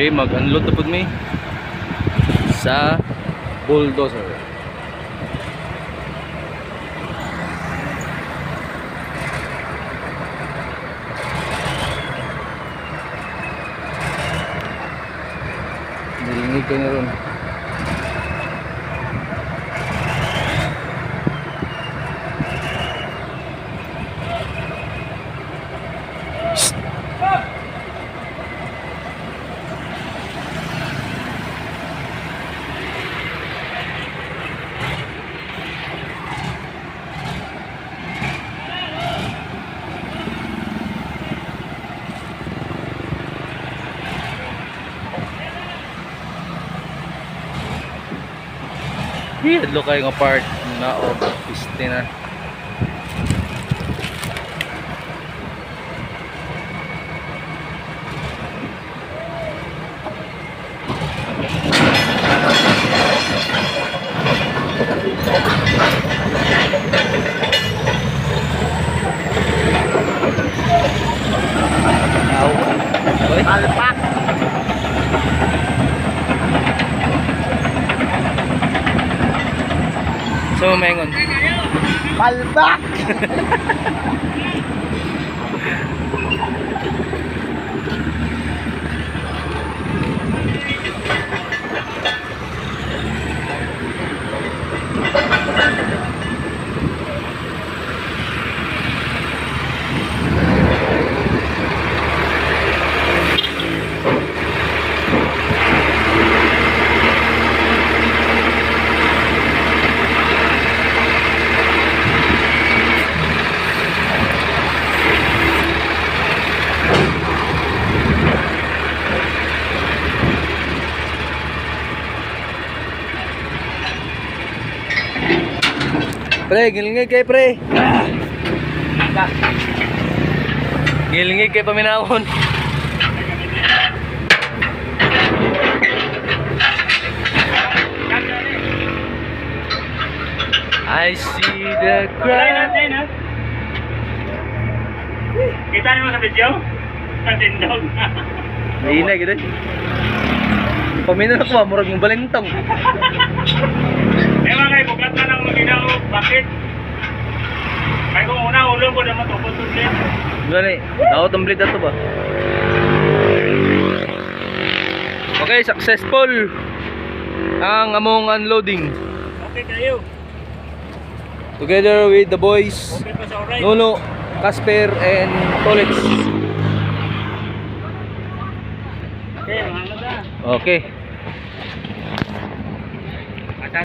Okay, mag-unload na po mi sa bulldozer. Narinig kayo na ron. Hidlo kayo nga part na o piste na. Palpak. So mengon. Palpak. Pre, gilingig kay pre. Gilingig kay paminahon. I see the crowd. Kita niyo sa video? Tindog. Hina gitu. Paminaw na ko, murag mong balintong. Ewan kayo, bukat na lang maginaw. Bakit? Kaya kung una, ulo ko naman tupot ulit. Gani, naot ang blade na to ba? Okay, successful ang among unloading. Okay kayo. Together with the boys, Okay pa sa alright. Nuno, Casper, and Tolets. Okay, mga na. Okay.